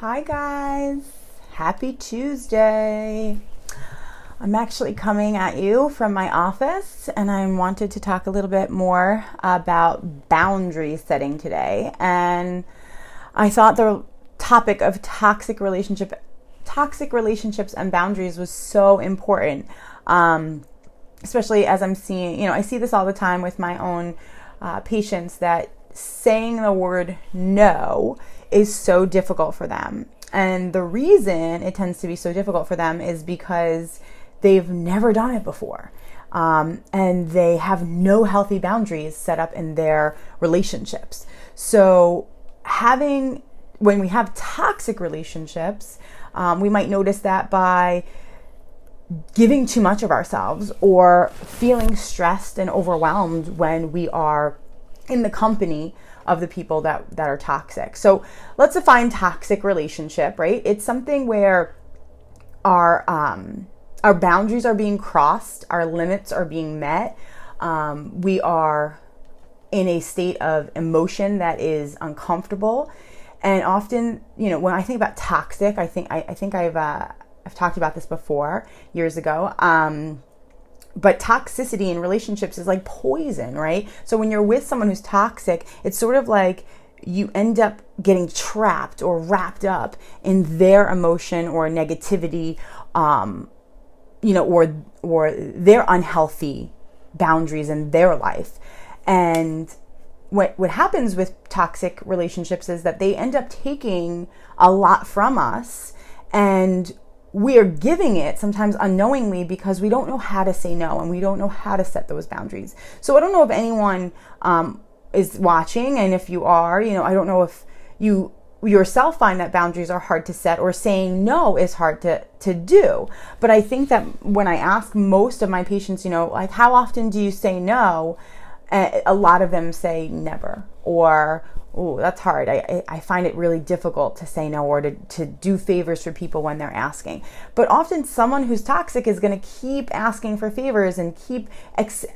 Hi guys, happy Tuesday. I'm actually coming at you from my office and I wanted to talk a little bit more about boundary setting today. And I thought the topic of toxic relationships and boundaries was so important. Especially as I'm seeing, I see this all the time with my own patients, that saying the word no is so difficult for them. And the reason it tends to be so difficult for them is because they've never done it before. And they have no healthy boundaries set up in their relationships. So when we have toxic relationships, we might notice that by giving too much of ourselves or feeling stressed and overwhelmed when we are in the company of the people that are toxic. So let's define toxic relationship, right? It's something where our boundaries are being crossed, our limits are being met. We are in a state of emotion that is uncomfortable. And often, when I think about toxic, I think I've talked about this before years ago. But toxicity in relationships is like poison, right? So when you're with someone who's toxic, it's sort of like you end up getting trapped or wrapped up in their emotion or negativity, or their unhealthy boundaries in their life. And what happens with toxic relationships is that they end up taking a lot from us, and we are giving it sometimes unknowingly because we don't know how to say no and we don't know how to set those boundaries. So I don't know if anyone is watching, and if you are, I don't know if you yourself find that boundaries are hard to set or saying no is hard to do. But I think that when I ask most of my patients, like, how often do you say no? A lot of them say never, or, oh, that's hard. I find it really difficult to say no or to do favors for people when they're asking. But often someone who's toxic is going to keep asking for favors and keep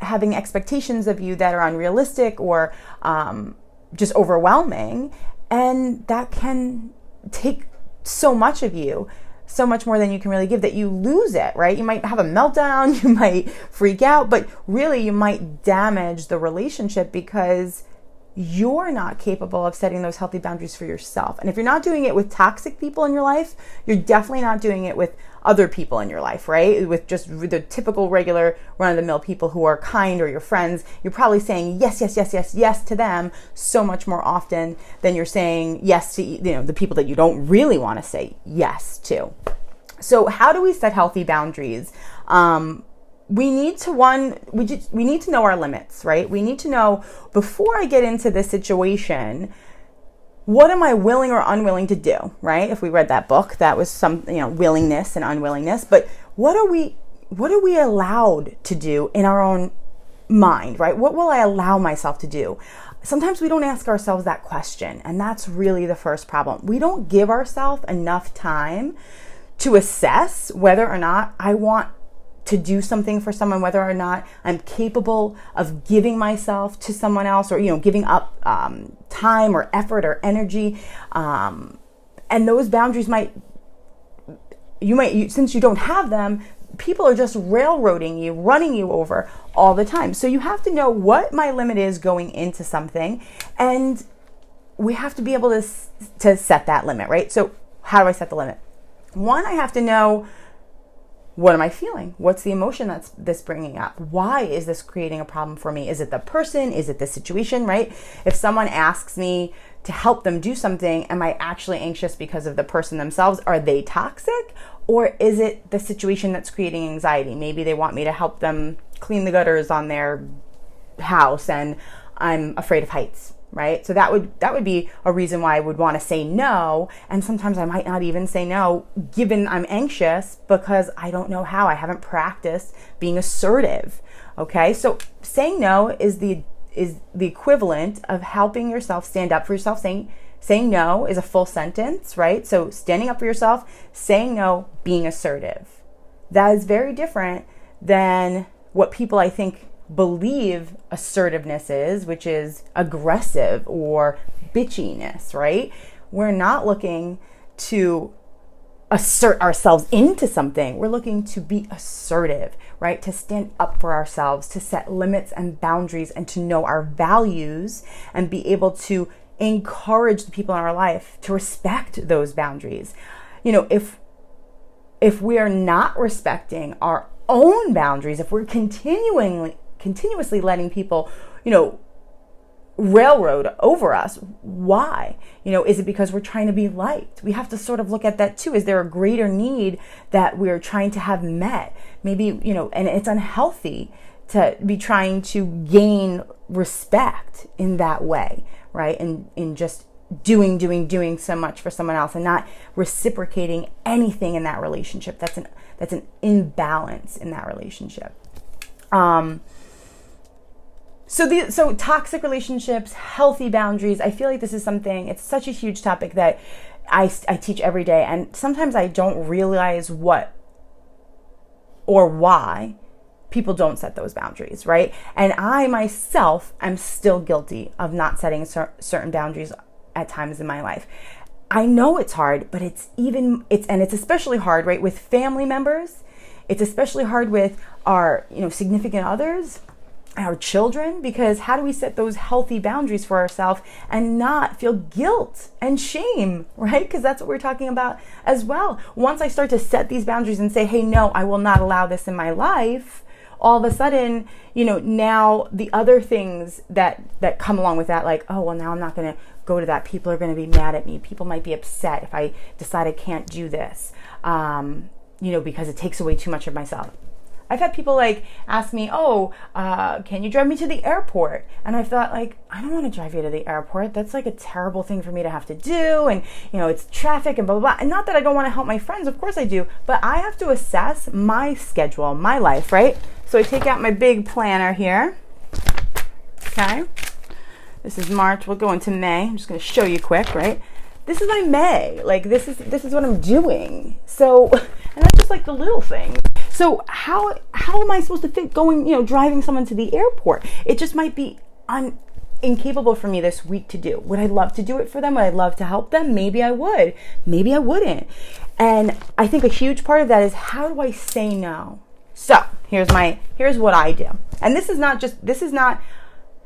having expectations of you that are unrealistic or just overwhelming. And that can take so much of you, so much more than you can really give, that you lose it, right? You might have a meltdown, you might freak out, but really you might damage the relationship because you're not capable of setting those healthy boundaries for yourself. And if you're not doing it with toxic people in your life, you're definitely not doing it with other people in your life, right? With just the typical, regular, run-of-the-mill people who are kind or your friends. You're probably saying yes, yes, yes, yes, yes to them so much more often than you're saying yes to, the people that you don't really want to say yes to. So how do we set healthy boundaries? We need to know our limits, right? We need to know, before I get into this situation, what am I willing or unwilling to do, right? If we read that book, that was some, willingness and unwillingness. But what are we allowed to do in our own mind, right? What will I allow myself to do? Sometimes we don't ask ourselves that question, and that's really the first problem. We don't give ourselves enough time to assess whether or not I want to do something for someone, whether or not I'm capable of giving myself to someone else, or giving up time or effort or energy, and those boundaries since you don't have them, people are just railroading you, running you over all the time. So you have to know what my limit is going into something, and we have to be able to set that limit, right? So how do I set the limit? One, I have to know, what am I feeling? What's the emotion that's this bringing up? Why is this creating a problem for me? Is it the person? Is it the situation, right? If someone asks me to help them do something, am I actually anxious because of the person themselves? Are they toxic? Or is it the situation that's creating anxiety? Maybe they want me to help them clean the gutters on their house and I'm afraid of heights, right? So that would be a reason why I would want to say no. And sometimes I might not even say no, given I'm anxious, because I don't know how. I haven't practiced being assertive. Okay, so saying no is the equivalent of helping yourself stand up for yourself. Saying no is a full sentence, right? So standing up for yourself, saying no, being assertive. That is very different than what people, I think, believe assertiveness is, which is aggressive or bitchiness, right? We're not looking to assert ourselves into something. We're looking to be assertive, right? To stand up for ourselves, to set limits and boundaries, and to know our values and be able to encourage the people in our life to respect those boundaries. You know, if we are not respecting our own boundaries, if we're continuously letting people, you know, railroad over us, why? You know, is it because we're trying to be liked? We have to sort of look at that too. Is there a greater need that we're trying to have met? Maybe, you know, and it's unhealthy to be trying to gain respect in that way, right? And in just doing so much for someone else and not reciprocating anything in that relationship. That's an imbalance in that relationship. So toxic relationships, healthy boundaries, I feel like this is something, it's such a huge topic that I teach every day. And sometimes I don't realize what or why people don't set those boundaries, right? And I myself am still guilty of not setting certain boundaries at times in my life. I know it's hard, but it's especially hard, right, with family members. It's especially hard with our, you know, significant others, our children, because how do we set those healthy boundaries for ourselves and not feel guilt and shame, right? Because that's what we're talking about as well. Once I start to set these boundaries and say, hey, no, I will not allow this in my life, all of a sudden, you know, now the other things that come along with that, like, oh, well, now I'm not going to go to that. People are going to be mad at me. People might be upset if I decide I can't do this, you know, because it takes away too much of myself. I've had people like ask me, oh, can you drive me to the airport? And I thought, like, I don't want to drive you to the airport. That's like a terrible thing for me to have to do. And, you know, it's traffic and blah, blah, blah. And not that I don't want to help my friends. Of course I do. But I have to assess my schedule, my life, right? So I take out my big planner here. Okay. This is March. We'll go into May. I'm just going to show you quick, right? This is my May. Like, this is what I'm doing. So, and that's just like the little thing. So how am I supposed to fit going, you know, driving someone to the airport? It just might be incapable for me this week to do. Would I love to do it for them? Would I love to help them? Maybe I would. Maybe I wouldn't. And I think a huge part of that is, how do I say no? So here's what I do. And this is not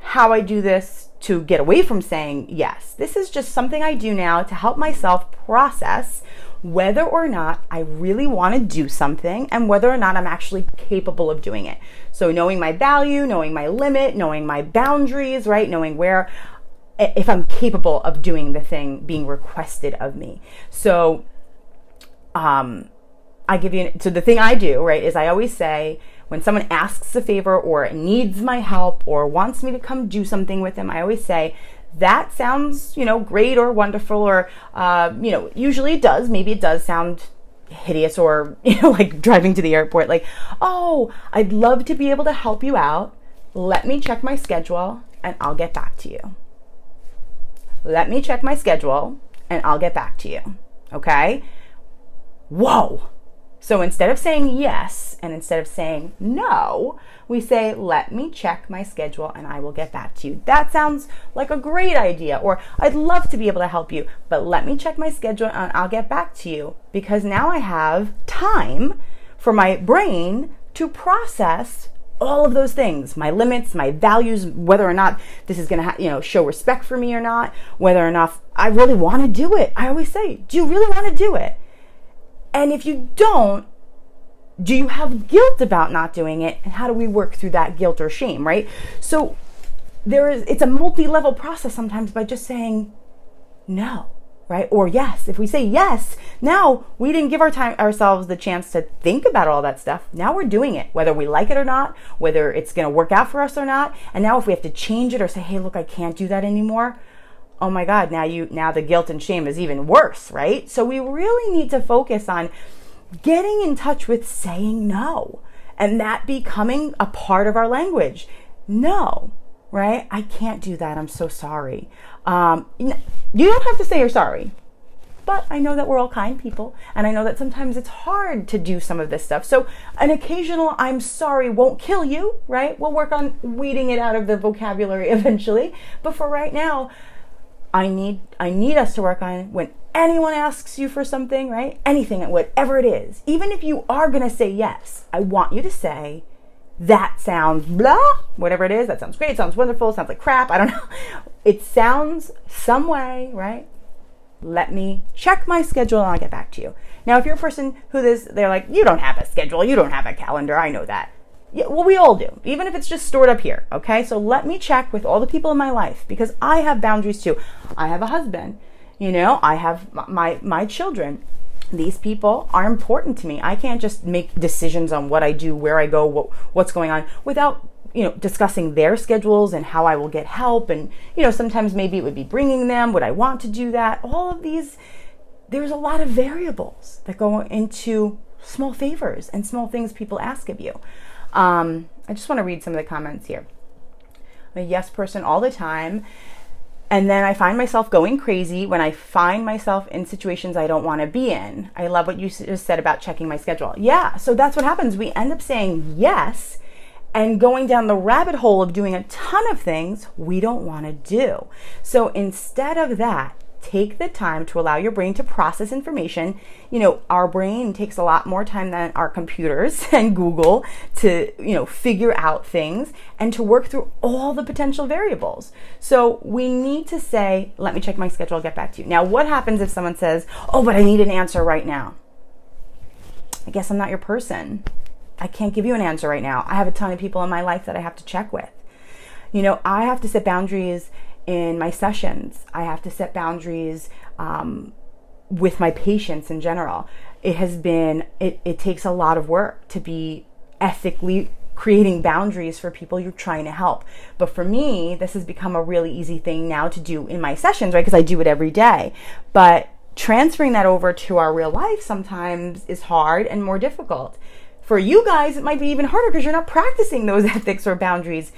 how I do this to get away from saying yes. This is just something I do now to help myself process whether or not I really want to do something and whether or not I'm actually capable of doing it. So knowing my value, knowing my limit, knowing my boundaries, right? Knowing where, if I'm capable of doing the thing being requested of me. So, so the thing I do, right, is I always say, when someone asks a favor or needs my help or wants me to come do something with them, I always say, that sounds, you know, great or wonderful, or, you know, usually it does. Maybe it does sound hideous, or, you know, like driving to the airport, like, oh, I'd love to be able to help you out. Let me check my schedule and I'll get back to you. Let me check my schedule and I'll get back to you. Okay? Whoa. So instead of saying yes and instead of saying no, we say, let me check my schedule and I will get back to you. That sounds like a great idea. Or, I'd love to be able to help you, but let me check my schedule and I'll get back to you. Because now I have time for my brain to process all of those things, my limits, my values, whether or not this is going to show respect for me or not, whether or not I really want to do it. I always say, do you really want to do it? And if you don't, do you have guilt about not doing it? And how do we work through that guilt or shame, right? So it's a multi-level process sometimes by just saying no, right? Or yes. If we say yes, now we didn't give ourselves the chance to think about all that stuff. Now we're doing it, whether we like it or not, whether it's going to work out for us or not. And now if we have to change it or say, hey, look, I can't do that anymore. Oh my God, now the guilt and shame is even worse, right? So we really need to focus on getting in touch with saying no and that becoming a part of our language. No, right? I can't do that. I'm so sorry. You don't have to say you're sorry, but I know that we're all kind people and I know that sometimes it's hard to do some of this stuff. So an occasional I'm sorry won't kill you, right? We'll work on weeding it out of the vocabulary eventually. But for right now, I need us to work on when anyone asks you for something, right? Anything, whatever it is, even if you are going to say yes, I want you to say, that sounds blah, whatever it is, that sounds great, sounds wonderful, sounds like crap, I don't know. It sounds some way, right? Let me check my schedule and I'll get back to you. Now, if you're a person they're like, you don't have a schedule, you don't have a calendar, I know that. Yeah, well, we all do, even if it's just stored up here, okay? So let me check with all the people in my life, because I have boundaries too. I have a husband, I have my children. These people are important to me. I can't just make decisions on what I do, where I go, what's going on without, discussing their schedules and how I will get help. And, sometimes maybe it would be bringing them, would I want to do that? All of these, there's a lot of variables that go into small favors and small things people ask of you. I just want to read some of the comments here. I'm a yes person all the time. And then I find myself going crazy when I find myself in situations I don't want to be in. I love what you just said about checking my schedule. Yeah, so that's what happens. We end up saying yes and going down the rabbit hole of doing a ton of things we don't want to do. So instead of that, take the time to allow your brain to process information. Our brain takes a lot more time than our computers and Google to, figure out things and to work through all the potential variables. So we need to say, let me check my schedule, I'll get back to you. Now, what happens if someone says, oh, but I need an answer right now? I guess I'm not your person. I can't give you an answer right now. I have a ton of people in my life that I have to check with. I have to set boundaries in my sessions. I have to set boundaries with my patients in general. It takes a lot of work to be ethically creating boundaries for people you're trying to help. But for me, this has become a really easy thing now to do in my sessions, right? Because I do it every day. But transferring that over to our real life sometimes is hard and more difficult. For you guys, it might be even harder because you're not practicing those ethics or boundaries.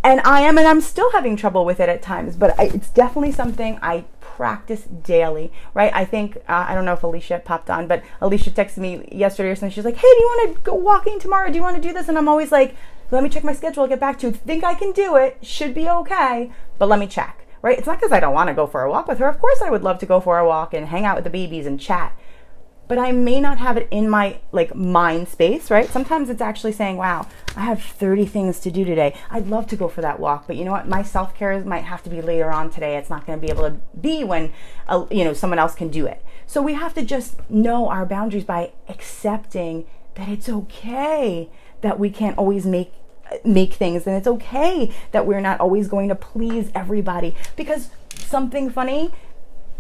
And I'm still having trouble with it at times, but it's definitely something I practice daily, right? I think, I don't know if Alicia popped on, but Alicia texted me yesterday or something. She's like, hey, do you want to go walking tomorrow? Do you want to do this? And I'm always like, let me check my schedule, I'll get back to you. Think I can do it, should be okay, but let me check, right? It's not because I don't want to go for a walk with her. Of course I would love to go for a walk and hang out with the babies and chat. But I may not have it in my mind space, right? Sometimes it's actually saying, wow, I have 30 things to do today. I'd love to go for that walk, but you know what? My self-care might have to be later on today. It's not going to be able to be when, someone else can do it. So we have to just know our boundaries by accepting that it's okay that we can't always make things, and it's okay that we're not always going to please everybody, because something funny,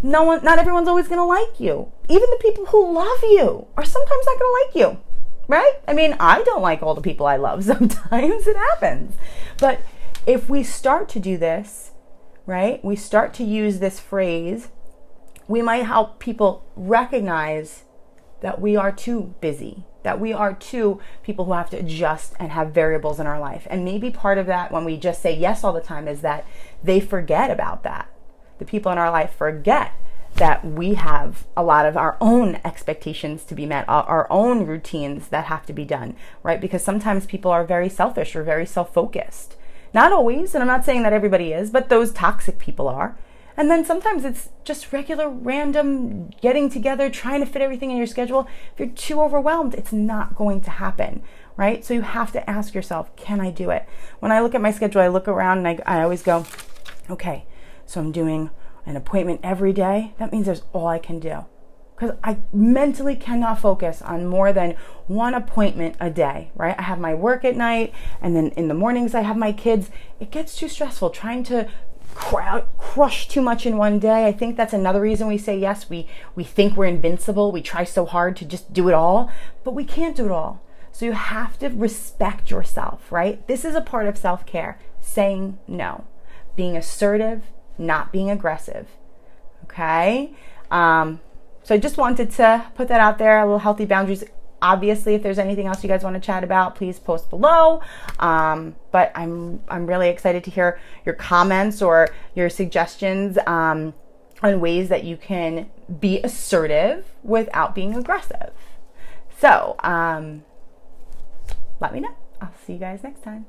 not everyone's always going to like you. Even the people who love you are sometimes not going to like you, right? I mean, I don't like all the people I love. Sometimes it happens. But if we start to do this, right, we start to use this phrase, we might help people recognize that we are too busy, that we are too people who have to adjust and have variables in our life. And maybe part of that, when we just say yes all the time, is that they forget about that. The people in our life forget that we have a lot of our own expectations to be met, our own routines that have to be done, right? Because sometimes people are very selfish or very self-focused. Not always, and I'm not saying that everybody is, but those toxic people are. And then sometimes it's just regular, random getting together, trying to fit everything in your schedule. If you're too overwhelmed, it's not going to happen, right? So you have to ask yourself, can I do it? When I look at my schedule, I look around and I always go, okay, so I'm doing an appointment every day. That means there's all I can do, because I mentally cannot focus on more than one appointment a day, right? I have my work at night, and then in the mornings I have my kids. It gets too stressful trying to crush too much in one day. I think that's another reason we say yes. We think we're invincible. We try so hard to just do it all, but we can't do it all. So you have to respect yourself, right? This is a part of self-care, saying no, being assertive, not being aggressive. Okay. So I just wanted to put that out there, a little healthy boundaries. Obviously, if there's anything else you guys want to chat about, please post below. But I'm really excited to hear your comments or your suggestions on ways that you can be assertive without being aggressive. So let me know. I'll see you guys next time.